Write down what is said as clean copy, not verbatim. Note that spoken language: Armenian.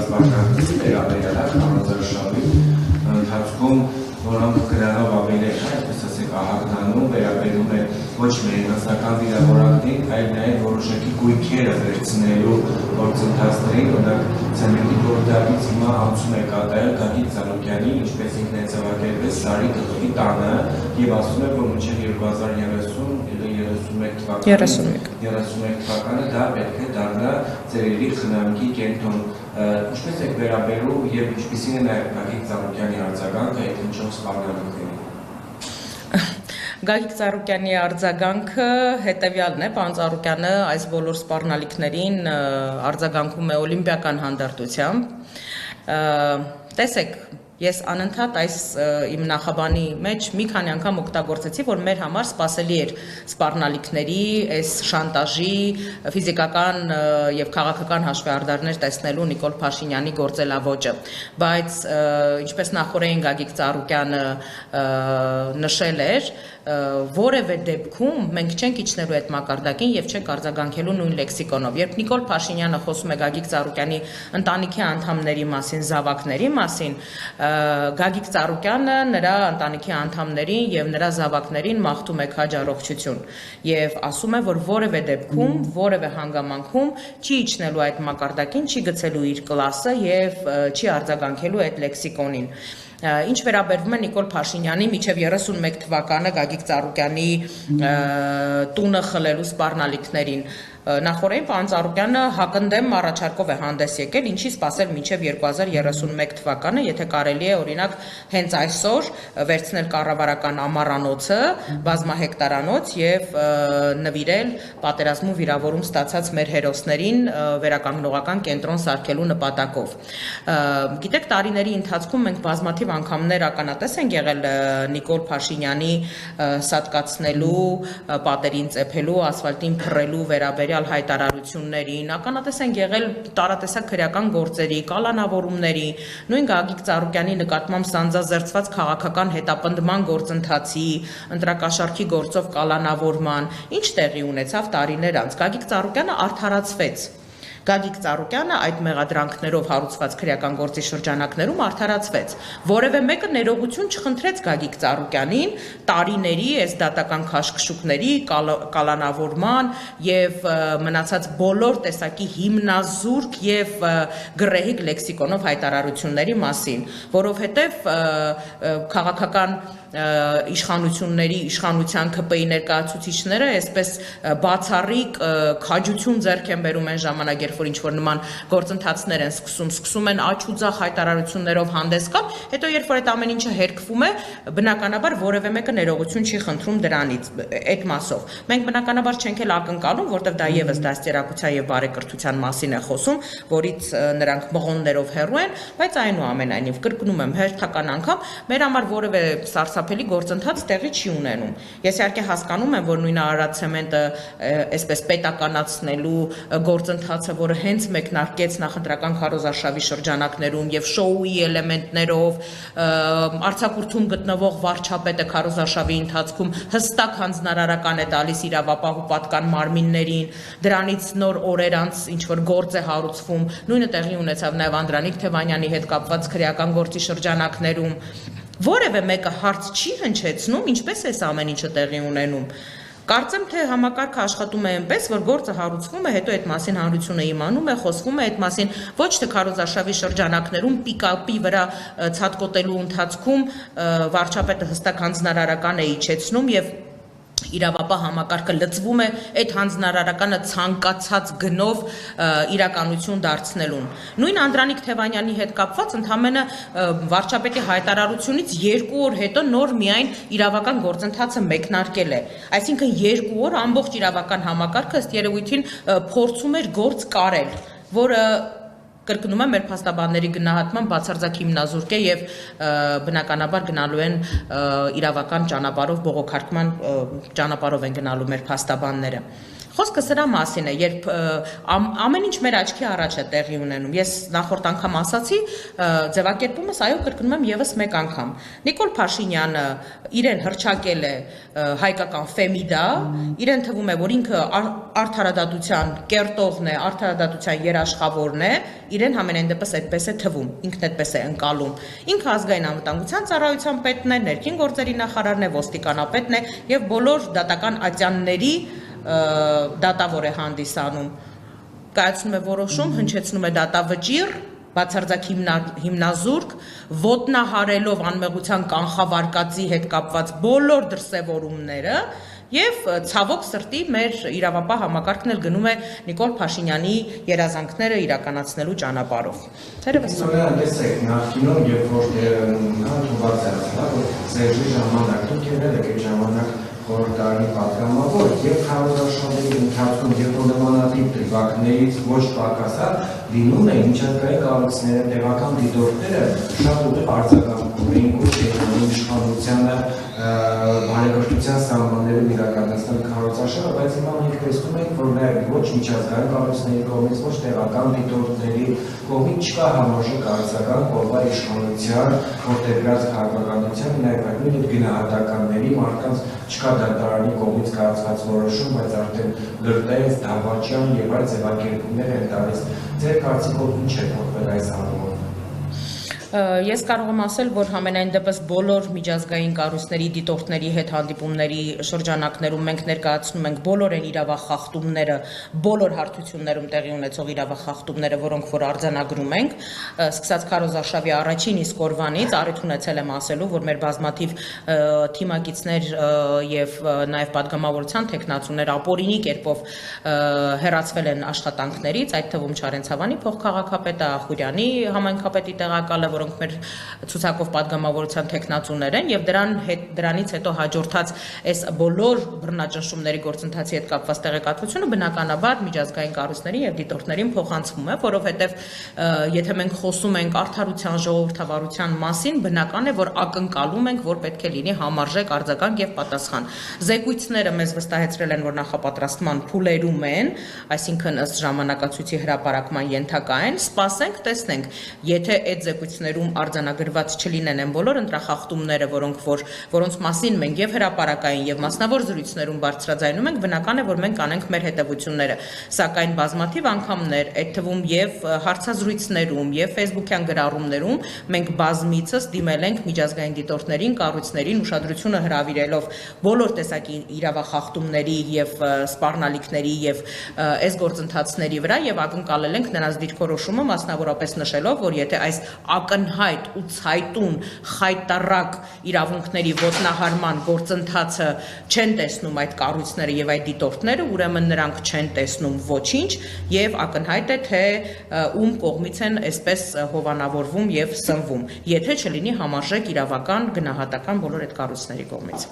սպառնալիքների վերաբերյալ համաձայնշավի ընթացքում որոնք գրառով ավելի այսպես ասենք ահագնանում վերաբերում է ոչ միայն հասարակական վիրավորանքներին, այլ նաև որոշակի գույքերը վերցնելու գործընթացներին, օրինակ ցեմենտի գործարից հիմա անցում է կատարել Գագիկ Ծառուկյանի, ինչպես ինքն է ձևակերպել Սարի գլխի տանը եւ ասում է, որ մինչեւ 2030-31 թվականը դա պետք է դառնա ծերերի խնամքի կենտրոն։ Ինչպես եք վերաբերում եւ ինչպիսին է նաեւ Գագիկ Ծառուկյանի արձագանքը այդ հնչող սպառնալիքներին։ Գագիկ Ծառուկյանի արձագանքը հետևյալն է, պարոն Ծառուկյանը այս բոլոր սպառնալիքներին արձագանքում է օլիմպիական հանդարտությամբ։ Տեսեք, ես անընդհատ այս իմ նախաբանի մեջ մի քանի անգամ օգտագործեցի, որ մեր համար սպասելի էր սպառնալիքների, այս շանտաժի, ֆիզիկական եւ քաղաքական հաշվեհարդարներ տեսնելու Նիկոլ Փաշինյանի գործելավոճը, բայց ինչպես նախորդին Գագիկ Ծառուկյանը նշել էր, որևէ դեպքում մենք չենք իջնելու այդ մակարդակին եւ չենք արձագանքելու նույն լեքսիկոնով։ Երբ Նիկոլ Փաշինյանը խոսում է Գագիկ Ծառուկյանի ընտանիքի անդամների մասին, զավակների մասին, Գագիկ Ծառուկյանը նրա ընտանիքի անդամներին եւ նրա զավակներին մաղթում է քաջ առողջություն եւ ասում է, որ որևէ դեպքում, որևէ հանգամանքում չի իջնելու այդ մակարդակին, չի գցելու իր կլասը եւ չի արձագանքելու այդ լեքսիկոնին։ Ինչ վերաբերվում է Նիկոլ Փաշինյանի մինչև 31 թվականը Գագիկ Ծառուկյանի տունը խլելու սպառնալիքներին, նախորդին պարոն Ծառուկյանը հակընդեմ առաջարկով է հանդես եկել, ինչի սպասել մինչև 2031 թվականը, եթե կարելի է օրինակ հենց այսօր վերցնել կառավարական ամառանոցը, բազմահեկտարանոց եւ նվիրել պատերազմու վիրավորում ստացած մեր հերոսներին վերականգնողական կենտրոն սարքելու նպատակով։ Գիտեք, տարիների ընթացքում մենք բազմաթիվ անգամներ ականատես ենք եղել Նիկոլ Փաշինյանի սատկացնելու, պատերին ծեփելու, ասֆալտին փռելու վերաբերյալ հայտարարություններին, ականատես ենք եղել տարատեսակ քրեական գործերի, կալանավորումների, նույն Գագիկ Ծառուկյանի նկատմամբ սանձազերծված քաղաքական հետապնդման գործընթացի, ընտրակաշառքի գործով կալանավորման, ինչ տեղի ունեցավ տարիներ անց։ Գագիկ Ծառուկյանը արդարացվեց։ Գագիկ Ծառուկյանը այդ մեղադրանքներով հարուցված քրեական գործի շրջանակներում արդարացվեց։ Որևէ մեկը ներողություն չխնդրեց Գագիկ Ծառուկյանին տարիների այս դատական քաշքշուկների, կալանավորման եւ մնացած բոլոր տեսակի հիմնազուրկ եւ գռեհիկ լեքսիկոնով հայտարարությունների մասին, որովհետեւ քաղաքական իշխանությունների, իշխանության ԿՊ-ի ներկայացուցիչները այսպես բացառիկ քաջություն ձեռք են բերում այն ժամանակ, երբ որ ինչ-որ նման գործընթացներ են սկսում են աչ ու ձախ հայտարարություններով հանդես գալ, հետո երբ որ այդ ամեն ինչը հերկվում է, բնականաբար որևէ մեկը ներողություն չի խնդրում դրանից, այդ մասով։ Մենք բնականաբար չենք էլ ակնկալում, որտեղ դա եւս դաստիարակության եւ բարեկրթության մասին է խոսում, որից նրանք մղոններով հեռու են, բայց այնուամենայնիվ կրկնում եմ հերթական անգամ, մեր համար որևէ սարսափելի գործընթաց տեղի չի ունենում։ Ես իհարկե հասկանում եմ, որ նույն Արարատ ցեմենտը այսպես պետականացնելու գործընթացը, որը հենց մեկնարկեց նախընտրական քարոզարշավի շրջանակներում եւ շոուի էլեմենտներով, արձակուրդում գտնվող վարչապետը քարոզարշավի ընթացքում հստակ հանձնարարական է տալիս իրավապահ ու պատկան մարմիններին, դրանից նոր օրեր անց ինչ որ գործ է հարուցվում, նույնը տեղի ունեցավ նաեւ Անդրանիկ Թևանյանի հետ կապված քրեական գործի շրջանակներում։ Որևէ մեկը հարց չի հնչեցնում, ինչպես է ամեն ինչը տեղի ունենում։ Կարծեմ, թե համակարգը աշխատում է այնպես, որ գործը հարուցվում է, հետո այդ մասին հանրությունը իմանում է, խոսվում է այդ մասին, ոչ թե քարոզարշավի շրջանակներում պիկապի վրա ցածկոտելու ընթացքում վարչապետը հստակ հանձնարարական է իջեցնում եւ իրավապահ համակարգը լծվում է այդ հանձնարարականը ցանկացած գնով իրականություն դարձնելուն։ Նույն Անդրանիկ Թևանյանի հետ կապված ընդամենը վարչապետի հայտարարությունից 2 օր հետո նոր միայն իրավական գործընթացը մեկնարկել է։ Այսինքն 2 օր ամբողջ իրավական համակարգը ըստ երևույթին փորձում էր գործ կարել, որը կրկնում եմ, մեր փաստաբանների գնահատման բացարձակ հիմնազուրկ է եւ բնականաբար գնալու են իրավական ճանապարհով, բողոքարկման ճանապարհով են գնալու մեր փաստաբանները։ Խոսքը սրա մասին է, երբ ամեն ինչ մեր աչքի առաջ է տեղի ունենում։ Ես նախորդ անգամ ասացի, ձևակերպումս այո կրկնում եմ եւս մեկ անգամ։ Նիկոլ Փաշինյանը իրեն հռչակել է հայկական ֆեմիդա, իրեն թվում է, որ ինքը արդարադատության կերտողն է, արդարադատության երաշխավորն է, իրեն համենայն դեպս այդպես է թվում, ինքն այդպես է ընկալում։ Ինքը ազգային անվտանգության ծառայության պետն է, ներքին գործերի նախարարն է, ոստիկանապետն է եւ բոլոր դատական ատյանների դատավոր է հանդիսանում։ Կայացնում է որոշում, հնչեցնում է դատավճիռ, բացարձակ հիմնազուրկ, ոտնահարելով անմեղության կանխավարկածի հետ կապված բոլոր դրսևորումները եւ ցավոք սրտի մեր իրավապահ համակարգն էլ գնում է Նիկոլ Փաշինյանի երազանքները իրականացնելու ճանապարհով։ Թերևս տեսեք, նախկինում երբ որ թողած է ասලා, որ Սերժի ժամանակում եղել է այդ ժամանակ խորհրդարանի պատգամավոր եւ քարոզարշավների ընթացքում երբ որ նմանատիպ դեպքերից ոչ պակասա լինում է միջազգային կառույցները, տեղական դիտորդները շատ ուղիղ արձագանքում էին կողմի իշխանությանը բարեկրթության սահմաններում իրականացնել քարոզարշավը, բայց հիմա մենք տեսնում ենք, որ նաև ոչ միջազգային կառույցների կողմից, ոչ տեղական դիտորդների կողմից չկա համարժեք արձագանք կողմի իշխանության, որտեղ գրած քաղաքականության նաև նույն գնահատականների մարդկանց չկա դատարանի կողմից կայացված որոշում, բայց արդեն լրտես, դավաճան եւ այլ ձևակերպումներ են տալիս։ Ձեր կարծիքով ինչ է փոխվել այս առումով։ Ես կարող եմ ասել, որ համենայն դեպս բոլոր միջազգային կառույցների դիտորդների հետ հանդիպումների շրջանակներում մենք ներկայացնում ենք բոլոր այն իրավախախտումները, բոլոր հարթություններում տեղի ունեցող իրավախախտումները, որոնք որ արձանագրում ենք, սկսած քարոզարշավի առաջին իսկ օրվանից առիթ ունեցել եմ ասելու, որ մեր բազմաթիվ թիմակիցներ եւ նաեւ падգամավորության տեխնացուներ ապօրինի կերպով հեռացվել են աշխատանքներից, այդ թվում Չարենցավանի փոխքաղաքապետը, Ախուրյանի համայնքապետի տեղակալը, որոնք մեր ցուցակով падգամավորության տեխնացուներ են եւ դրանից հետո հաջորդած այս բոլոր բռնաճնշումների գործընթացի հետ կապված տեղեկատվությունը բնականաբար միջազգային կառույցների եւ դիտորդներին փոխանցվում է, որովհետեւ եթե մենք խոսում ենք արդարության, ժողովրդավարության մասին, բնական է, որ ակնկալում ենք, որ պետք է լինի համարժեք արձագանք եւ պատասխան։ Զեկույցները մեզ վստահեցրել են, որ նախապատրաստման փուլերում են, այսինքն ըստ ժամանակացույցի հրապարակման ենթակա են, սպասենք, տեսնենք, եթե այդ զեկույցներում արձանագրված չլինեն են բոլոր ընտրախախտումները, որոնց մասին մենք եւ հրապարակային եւ մասնավոր զրույցներում բարձրաձայնում ենք, բնական է, որ մենք անենք մեր հետևությունները, սակայն բազմաթիվ անգամներ, այդ թվում եւ հարցազրույցներում եւ Facebook-յան գրառումներում մենք բազմիցս դիմել ենք միջազգային դիտորդներին, կառույցներին ուշադրությունը հրավիրելով բոլոր տեսակի իրավախախտումների եւ սպառնալիքների եւ այս գործընթացների վրա եւ ակնկալել ենք նրանց դիրքորոշումը, մասնավորապես նշելով, որ եթե այս ակնհայտ ու ցայտուն խայտառակ իրավունքների ոտնահարման գործընթացը չեն տեսնում այդ կառույցները եւ այդ դիտորդները, ուրեմն նրանք չեն տեսնում ոչինչ եւ ակնհայտ է, թե ում կողմից են այսպես հովանավորվում եւ սնվում, եթե չլինի համարժեք իրավական գնահատական բոլոր այդ կառույցների կողմից։